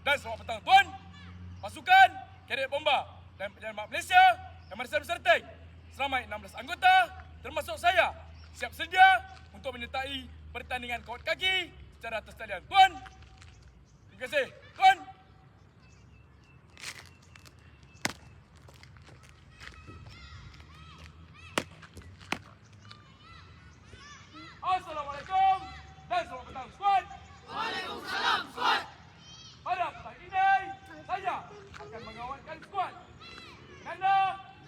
dan selamat petang tuan. Pasukan Kadet Bomba dan Penyelamat Malaysia yang menyertai seramai 16 anggota termasuk saya siap sedia untuk menyertai pertandingan kawat kaki secara atas talian. Tuan, terima kasih. Tuan. Assalamualaikum dan selamat petang skuad. Waalaikumsalam, skuad. Pada petang ini, saya akan mengawalkan skuad. Nanda,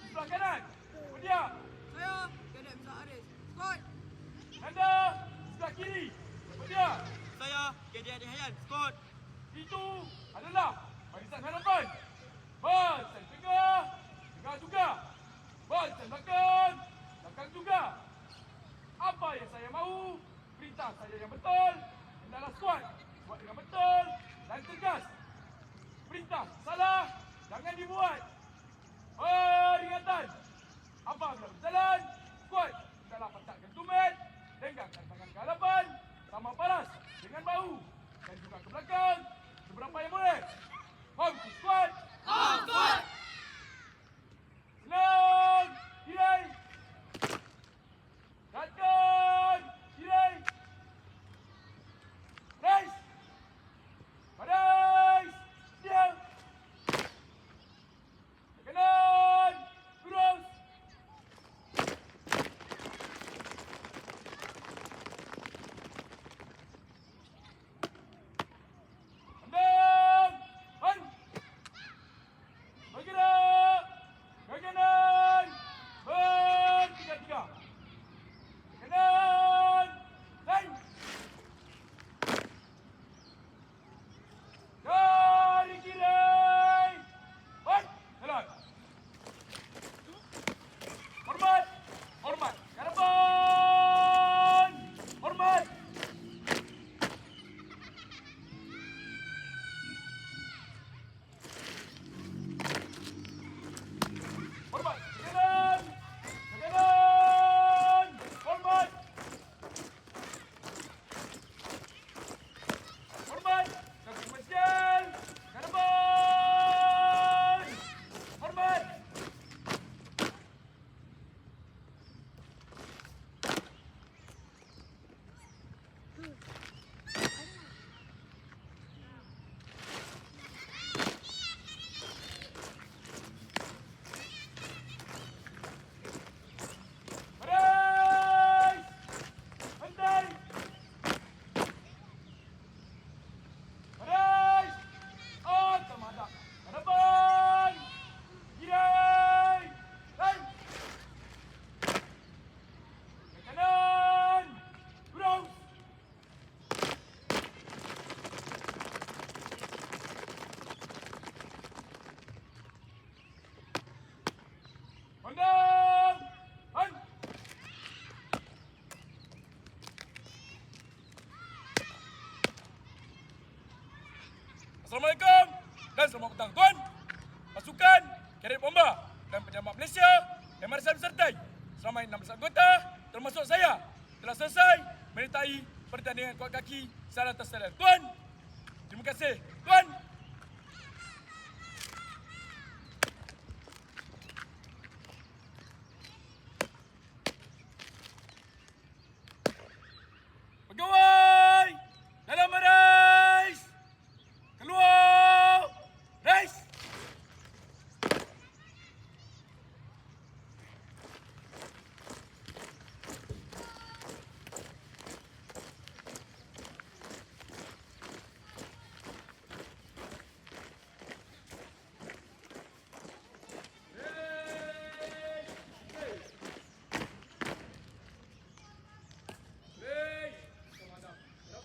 sebelah kanan. Kemudian, Saya, Kadet Musa Aris. Skuad. Nanda, sebelah kiri. Kemudian, Saya, KJ Adi Hayan, skot. itu adalah barisan hadapan. Barisan tengah, tengah juga. Barisan belakang, belakang juga. Apa yang saya mahu, perintah saya yang betul, hendaklah skuad buat dengan betul dan tegas. Perintah salah, jangan dibuat. Peringatan. Apabila berjalan, skuad hendaklah pecahkan tumit, lenggangkan tangan ke hadapan, sama paras dengan bahu dan juga ke belakang seberapa yang boleh. Home to squad. Home, skuad. Senang, kiri. Gerakan, kiri. Race. Baris. Diam. Kanan. Lurus. Pandang. Han. Bergerak. Ke kanan. Bertiga-tiga. Kanan. Line. Dari kiri. Hot. Jalan. Hormat. Hormat. Ke depan. Hormat. Hormat. Ke kanan. Ke kanan. Hormat. Hormat. Kaki komersial. Ke depan. Hormat. Baris. Bantai. Baris. Armada. Ke depan. Kiri. Line. Ke kanan. Lurus. Pandang. Han. Assalamualaikum dan selamat petang tuan. Pasukan Kadet Bomba dan Penyelamat Malaysia yang menyertai seramai 16 anggota termasuk saya telah selesai menyertai pertandingan kuat kaki secara atas talian. Tuan, terima kasih. Tuan.